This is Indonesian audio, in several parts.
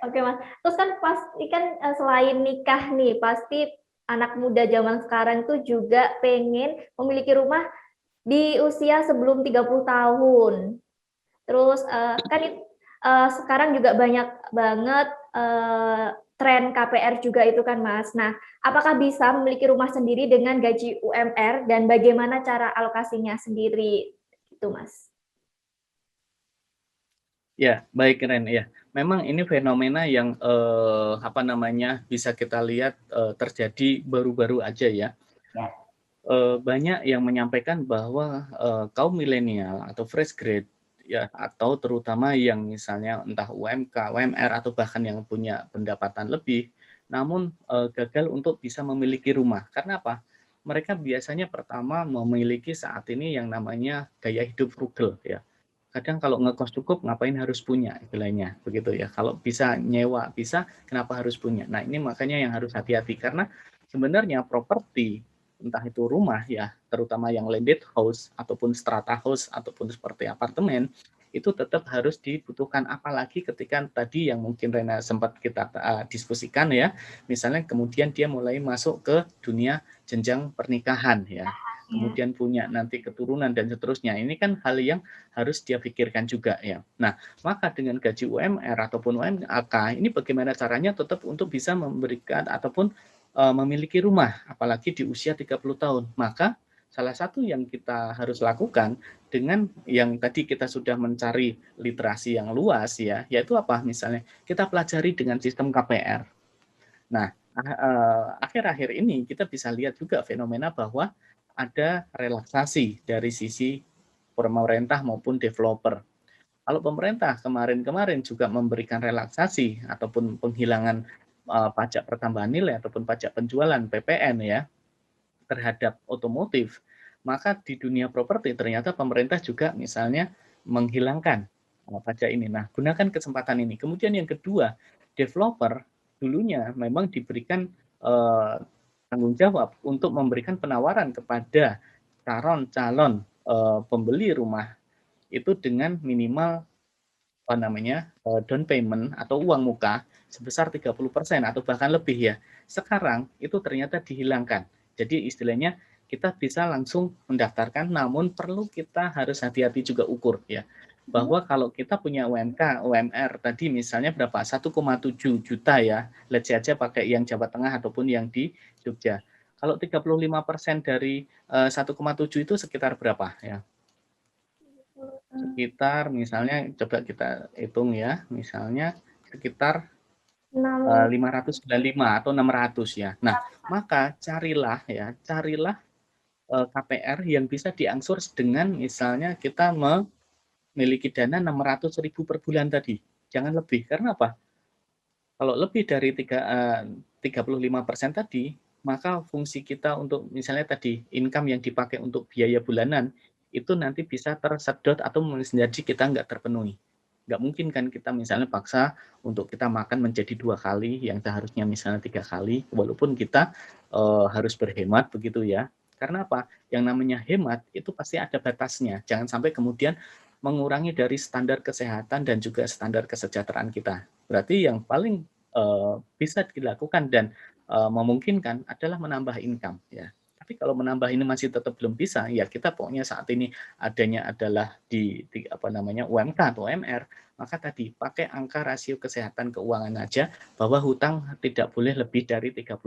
Oke Mas. Terus kan pasti kan selain nikah nih, pasti anak muda zaman sekarang tuh juga pengen memiliki rumah di usia sebelum 30 tahun. Terus kan sekarang juga banyak banget tren KPR juga itu kan Mas. Nah, apakah bisa memiliki rumah sendiri dengan gaji UMR dan bagaimana cara alokasinya sendiri itu Mas? Ya, baik Ren. Ya, memang ini fenomena yang apa namanya bisa kita lihat terjadi baru-baru aja ya. Ya. Banyak yang menyampaikan bahwa kaum milenial atau fresh grade ya atau terutama yang misalnya entah UMK, UMR atau bahkan yang punya pendapatan lebih, namun gagal untuk bisa memiliki rumah. Karena apa? Mereka biasanya pertama memiliki saat ini yang namanya gaya hidup frugal ya. Kadang kalau ngekos cukup ngapain harus punya istilahnya begitu ya. Kalau bisa nyewa bisa kenapa harus punya. Nah, ini makanya yang harus hati-hati karena sebenarnya properti entah itu rumah ya, terutama yang landed house ataupun strata house ataupun seperti apartemen itu tetap harus dibutuhkan apalagi ketika tadi yang mungkin Rena sempat kita diskusikan ya, misalnya kemudian dia mulai masuk ke dunia jenjang pernikahan ya, kemudian punya nanti keturunan dan seterusnya. Ini kan hal yang harus dia pikirkan juga ya. Nah, maka dengan gaji UMR ataupun UMK ini bagaimana caranya tetap untuk bisa memberikan ataupun memiliki rumah apalagi di usia 30 tahun. Maka salah satu yang kita harus lakukan dengan yang tadi kita sudah mencari literasi yang luas ya, yaitu apa? Misalnya kita pelajari dengan sistem KPR. Nah, akhir-akhir ini kita bisa lihat juga fenomena bahwa ada relaksasi dari sisi pemerintah maupun developer. Kalau pemerintah kemarin-kemarin juga memberikan relaksasi ataupun penghilangan pajak pertambahan nilai ataupun pajak penjualan PPN ya terhadap otomotif, maka di dunia properti ternyata pemerintah juga misalnya menghilangkan pajak ini. Nah, gunakan kesempatan ini. Kemudian yang kedua, developer dulunya memang diberikan tanggung jawab untuk memberikan penawaran kepada calon-calon pembeli rumah itu dengan minimal apa namanya down payment atau uang muka sebesar 30% atau bahkan lebih ya. Sekarang itu ternyata dihilangkan. Jadi istilahnya kita bisa langsung mendaftarkan, namun perlu kita harus hati-hati juga ukur ya. Bahwa kalau kita punya UMK, UMR tadi misalnya berapa? 1,7 juta ya. Let's say aja pakai yang Jawa Tengah ataupun yang di Jogja. Kalau 35% dari 1,7 itu sekitar berapa ya? Sekitar misalnya coba kita hitung ya, misalnya sekitar 595 atau 600 ya. Nah, maka carilah KPR yang bisa diangsur dengan misalnya kita memiliki dana 600.000 per bulan tadi. Jangan lebih. Karena apa? Kalau lebih dari 35% tadi, maka fungsi kita untuk misalnya tadi income yang dipakai untuk biaya bulanan itu nanti bisa tersedot atau menjadi kita nggak terpenuhi. Nggak mungkin kan kita misalnya paksa untuk kita makan menjadi 2 kali yang seharusnya misalnya 3 kali, walaupun kita harus berhemat begitu ya. Karena apa? Yang namanya hemat itu pasti ada batasnya. Jangan sampai kemudian mengurangi dari standar kesehatan dan juga standar kesejahteraan kita. Berarti yang paling bisa dilakukan dan memungkinkan adalah menambah income ya. Tapi kalau menambah ini masih tetap belum bisa, ya kita pokoknya saat ini adanya adalah di apa namanya UMK atau UMR, maka tadi pakai angka rasio kesehatan keuangan aja bahwa hutang tidak boleh lebih dari 35%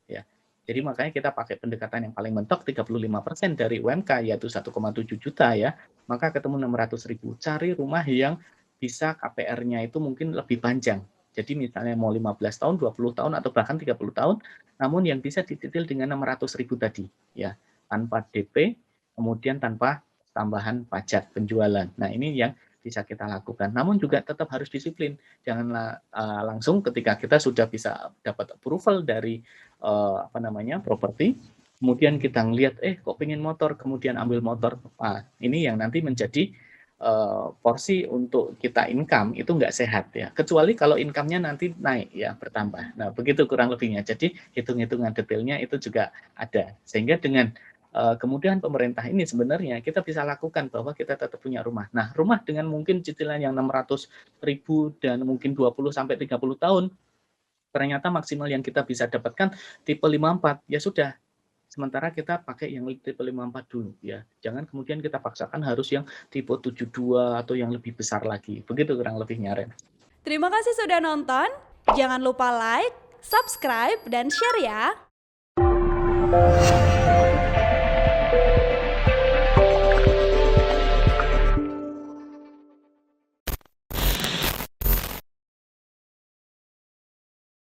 ya. Jadi makanya kita pakai pendekatan yang paling mentok 35% dari UMK yaitu 1,7 juta ya, maka ketemu 600.000. Cari rumah yang bisa KPR-nya itu mungkin lebih panjang. Jadi misalnya mau 15 tahun, 20 tahun, atau bahkan 30 tahun, namun yang bisa dicicil dengan 600.000 tadi, ya, tanpa DP, kemudian tanpa tambahan pajak penjualan. Nah, ini yang bisa kita lakukan. Namun juga tetap harus disiplin. Janganlah langsung ketika kita sudah bisa dapat approval dari apa namanya properti, kemudian kita ngelihat, kok pengen motor, kemudian ambil motor. Nah, ini yang nanti menjadi porsi untuk kita income itu nggak sehat ya, kecuali kalau income-nya nanti naik ya, bertambah. Nah, begitu kurang lebihnya. Jadi hitung-hitungan detailnya itu juga ada. Sehingga dengan Kemudian pemerintah ini sebenarnya kita bisa lakukan bahwa kita tetap punya rumah. Nah, rumah dengan mungkin cicilan yang 600.000 dan mungkin 20 sampai 30 tahun, ternyata maksimal yang kita bisa dapatkan tipe 54, ya sudah. Sementara kita pakai yang tipe 54 dulu ya. Jangan kemudian kita paksakan harus yang tipe 72 atau yang lebih besar lagi. Begitu kurang lebihnya, Ren. Terima kasih sudah nonton. Jangan lupa like, subscribe, dan share ya.